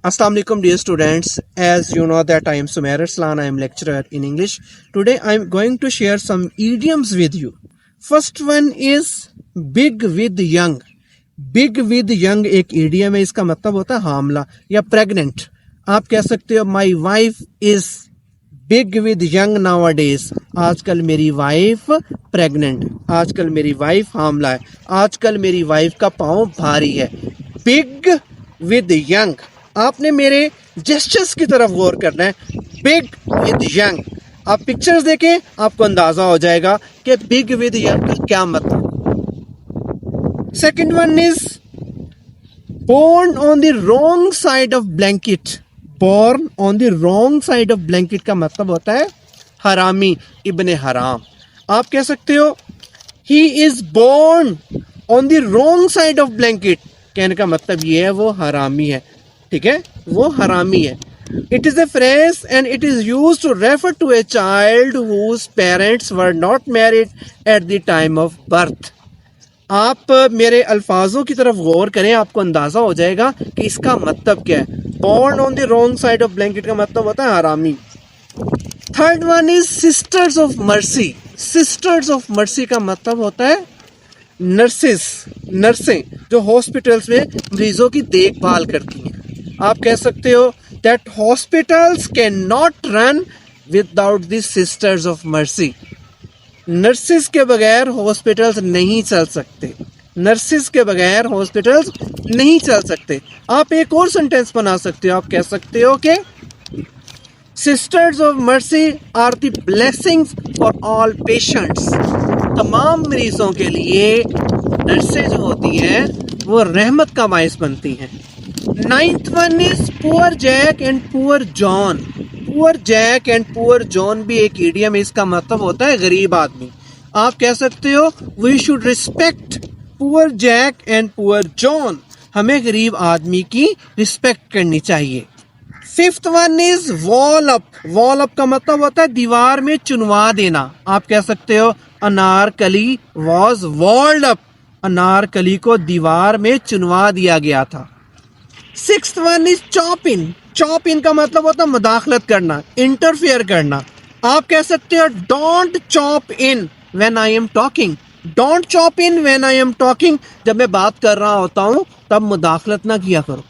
Assalamu alaikum dear students. As you know that I am Sumair Arslan, I am lecturer in English. Today I am going to share some idioms with you. First one is big with young. Big with young एक idiom है, इसका मतलब होता है हामला या pregnant. आप कह सकते हो my wife is big with young nowadays. आजकल मेरी वाइफ प्रेग्नेंट, आजकल मेरी वाइफ हामला है, आजकल मेरी वाइफ का पाँव भारी है. Big with young. आपने मेरे जेस्चर्स की तरफ गौर करना है. Big with young. आप पिक्चर्स देखें, आपको अंदाजा हो जाएगा कि बिग विद यंग का क्या मतलब. Second one is born on the wrong side of blanket. Born on the wrong side of blanket का मतलब होता है हरामी, इब्ने हराम. आप कह सकते हो he is born on the wrong side of blanket. कहने का मतलब ये है वो हरामी है. ठीक है, वो हरामी है. It is a phrase and it is used to refer to a child whose parents were not married at the time of birth. आप मेरे अल्फाजों की तरफ गौर करें, आपको अंदाजा हो जाएगा कि इसका मतलब क्या है. Born on the wrong side of blanket का मतलब होता है हरामी. Third one is sisters of mercy. Sisters of mercy का मतलब होता है नर्सेस, नर्सें जो हॉस्पिटल्स में मरीजों की देखभाल करती हैं. आप कह सकते हो that hospitals can not run without the sisters of mercy. Nurses के बगैर हॉस्पिटल्स नहीं चल सकते. नर्सेस के बगैर हॉस्पिटल्स नहीं चल सकते. आप एक और सेंटेंस बना सकते हो. आप कह सकते हो कि sisters of mercy are the blessings for all patients. तमाम मरीजों के लिए नर्सें जो होती हैं वो रहमत का बायस बनती हैं. Ninth one is poor Jack and poor John. Poor Jack and poor John भी एक इडियम है. इसका मतलब होता है गरीब आदमी. आप कह सकते हो we should respect poor Jack and poor John. हमें गरीब आदमी की रिस्पेक्ट करनी चाहिए. Fifth one is wall up. Wall up का मतलब होता है दीवार में चुनवा देना. आप कह सकते हो Anarkali was walled up. Anarkali को दीवार में चुनवा दिया गया था. Sixth one is chop in. Chop in का मतलब होता है मुदाखलत करना, इंटरफेयर करना. आप कह सकते हो don't stop in when I am talking. Don't stop in when I am talking. जब मैं बात कर रहा होता हूं तब मुदाखलत ना किया करो.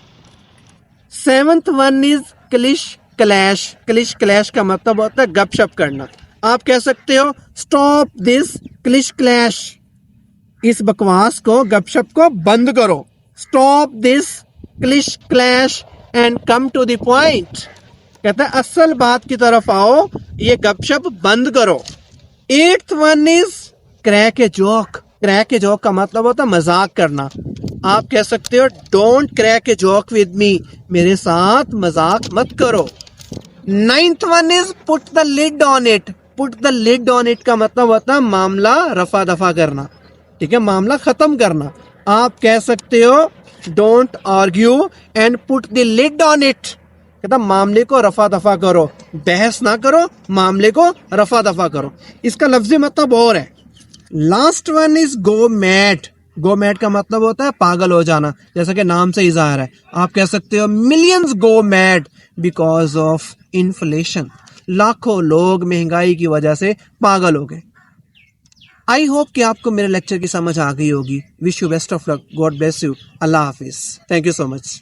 Seventh one is cliché clash. Cliché clash का मतलब होता है गपशप करना. आप कह सकते हो स्टॉप दिस क्लिश क्लैश. इस बकवास को, गपशप को बंद करो. Stop this clish clash and come to the point. कहता है असल बात की तरफ आओ, ये गपशप बंद करो. Eighth one is crack a joke. Crack a joke का मतलब होता है मजाक करना. आप कह सकते हो don't crack a joke with me. मेरे साथ मजाक मत करो. Ninth one is put the lid on it. Put the lid on it का मतलब होता है मामला रफा दफा करना. ठीक है, मामला खत्म करना. आप कह सकते हो don't argue and put the lid on it. कहता मामले को रफा दफा करो, बहस ना करो, मामले को रफा दफा करो. इसका लफ्जी मतलब और है. Last one is go mad. Go mad का मतलब होता है पागल हो जाना, जैसा कि नाम से इज़ार है. आप कह सकते हो millions go mad because of inflation. लाखों लोग महंगाई की वजह से पागल हो गए. आई होप कि आपको मेरे लेक्चर की समझ आ गई होगी. Wish you best of luck. God bless you. Allah Hafiz. Thank you so much.